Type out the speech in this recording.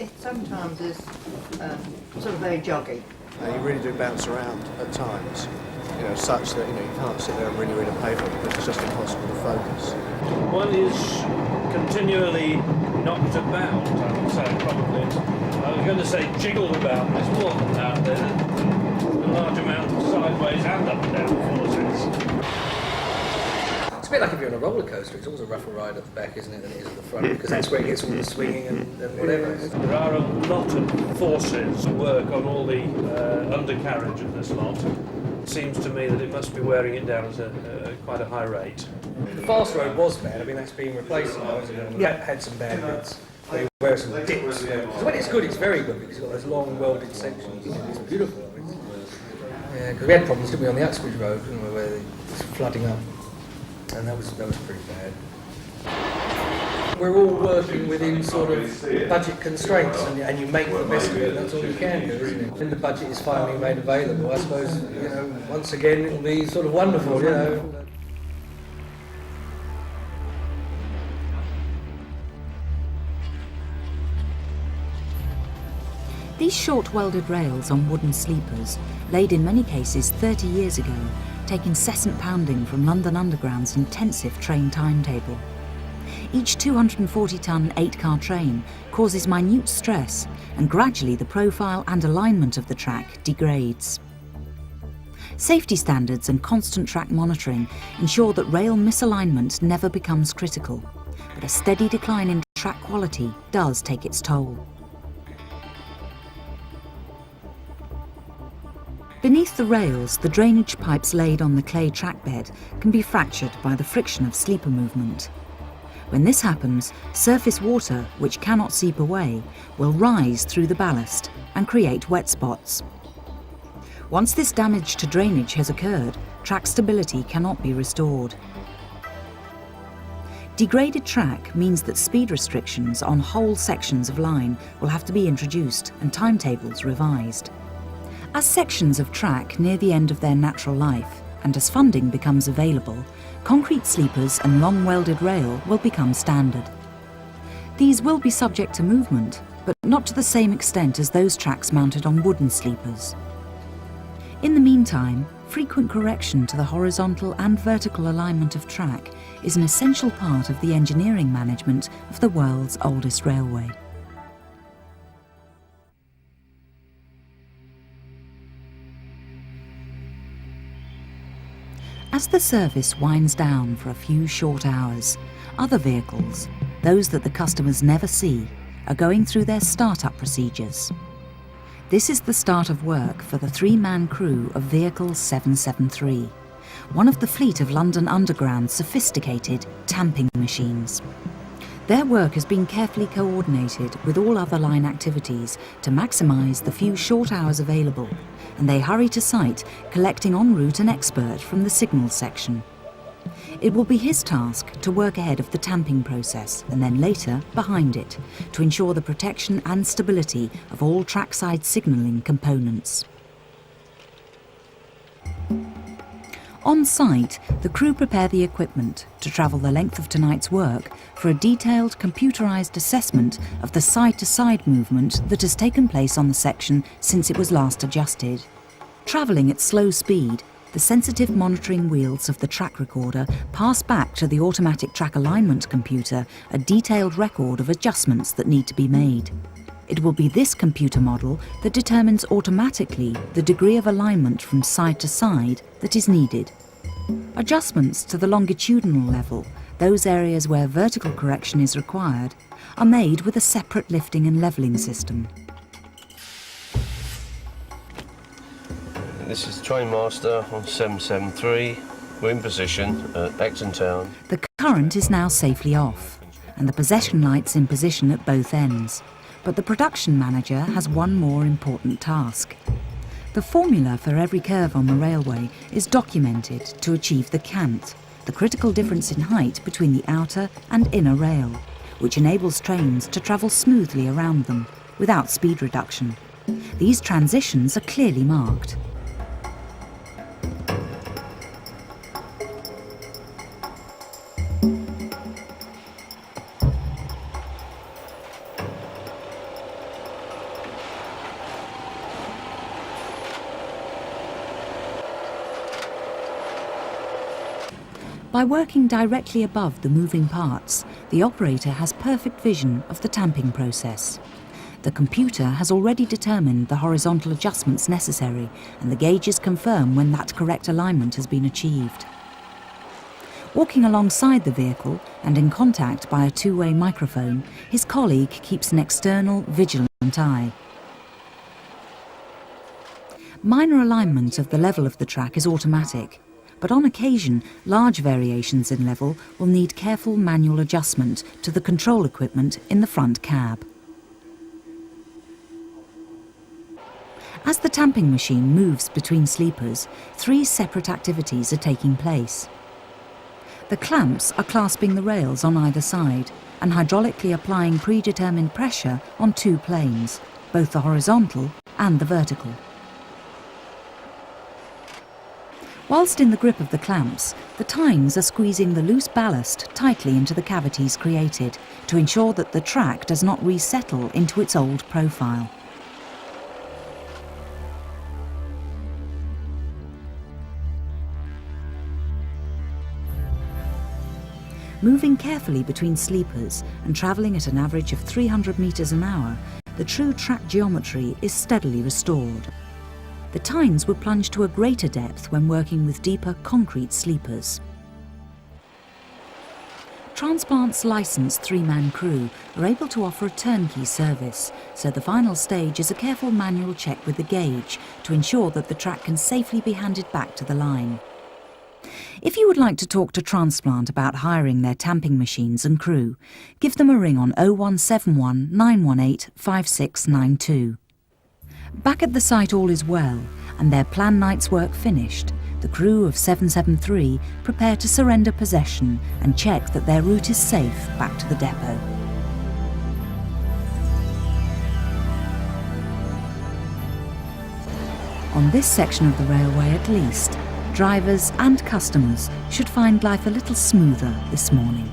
it sometimes is sort of very joggy. You really do bounce around at times, you know, such that, you know, you can't sit there and really read a paper because it's just impossible to focus. One is continually knocked about, I would say, probably. I was going to say jiggled about, there's more than that. There's a large amount of sideways and up and down forces. It's a bit like if you're on a roller coaster, it's always a rougher ride at the back, isn't it, than it is at the front, because that's where it gets all the swinging and whatever. There are a lot of forces to work on all the undercarriage of this lot. It seems to me that it must be wearing it down at quite a high rate. The fast road was bad, I mean that's being replaced now, isn't it? And it had some bad bits. They wear some dips. Because when it's good, it's very good, because it's got those long welded sections. It's beautiful. Yeah, because we had problems, didn't we, on the Uxbridge Road, didn't we, where it was flooding up. And that was pretty bad. We're all working within sort of budget constraints, and you make the best of it. That's all you can do, isn't it? When the budget is finally made available, I suppose, you know, once again it'll be sort of wonderful, you know. These short welded rails on wooden sleepers, laid in many cases 30 years ago, take incessant pounding from London Underground's intensive train timetable. Each 240-ton 8-car train causes minute stress, and gradually the profile and alignment of the track degrades. Safety standards and constant track monitoring ensure that rail misalignment never becomes critical, but a steady decline in track quality does take its toll. Beneath the rails, the drainage pipes laid on the clay trackbed can be fractured by the friction of sleeper movement. When this happens, surface water, which cannot seep away, will rise through the ballast and create wet spots. Once this damage to drainage has occurred, track stability cannot be restored. Degraded track means that speed restrictions on whole sections of line will have to be introduced and timetables revised. As sections of track near the end of their natural life, and as funding becomes available, concrete sleepers and long welded rail will become standard. These will be subject to movement, but not to the same extent as those tracks mounted on wooden sleepers. In the meantime, frequent correction to the horizontal and vertical alignment of track is an essential part of the engineering management of the world's oldest railway. As the service winds down for a few short hours, other vehicles, those that the customers never see, are going through their start-up procedures. This is the start of work for the 3-man crew of Vehicle 773, one of the fleet of London Underground's sophisticated tamping machines. Their work has been carefully coordinated with all other line activities to maximise the few short hours available, and they hurry to site, collecting en route an expert from the signals section. It will be his task to work ahead of the tamping process and then later behind it to ensure the protection and stability of all trackside signalling components. On site, the crew prepare the equipment to travel the length of tonight's work for a detailed computerised assessment of the side-to-side movement that has taken place on the section since it was last adjusted. Travelling at slow speed, the sensitive monitoring wheels of the track recorder pass back to the automatic track alignment computer a detailed record of adjustments that need to be made. It will be this computer model that determines automatically the degree of alignment from side to side that is needed. Adjustments to the longitudinal level, those areas where vertical correction is required, are made with a separate lifting and levelling system. This is Trainmaster on 773. We're in position at Acton Town. The current is now safely off, and the possession lights in position at both ends. But the production manager has one more important task. The formula for every curve on the railway is documented to achieve the cant, the critical difference in height between the outer and inner rail, which enables trains to travel smoothly around them without speed reduction. These transitions are clearly marked. By working directly above the moving parts, the operator has perfect vision of the tamping process. The computer has already determined the horizontal adjustments necessary, and the gauges confirm when that correct alignment has been achieved. Walking alongside the vehicle and in contact by a two-way microphone, his colleague keeps an external, vigilant eye. Minor alignment of the level of the track is automatic, but on occasion, large variations in level will need careful manual adjustment to the control equipment in the front cab. As the tamping machine moves between sleepers, 3 separate activities are taking place. The clamps are clasping the rails on either side and hydraulically applying predetermined pressure on 2 planes, both the horizontal and the vertical. Whilst in the grip of the clamps, the tines are squeezing the loose ballast tightly into the cavities created to ensure that the track does not resettle into its old profile. Moving carefully between sleepers and travelling at an average of 300 metres an hour, the true track geometry is steadily restored. The tines were plunged to a greater depth when working with deeper concrete sleepers. Transplant's licensed 3-man crew are able to offer a turnkey service, so the final stage is a careful manual check with the gauge to ensure that the track can safely be handed back to the line. If you would like to talk to Transplant about hiring their tamping machines and crew, give them a ring on 0171 918 5692. Back at the site all is well, and their planned night's work finished, the crew of 773 prepare to surrender possession and check that their route is safe back to the depot. On this section of the railway at least, drivers and customers should find life a little smoother this morning.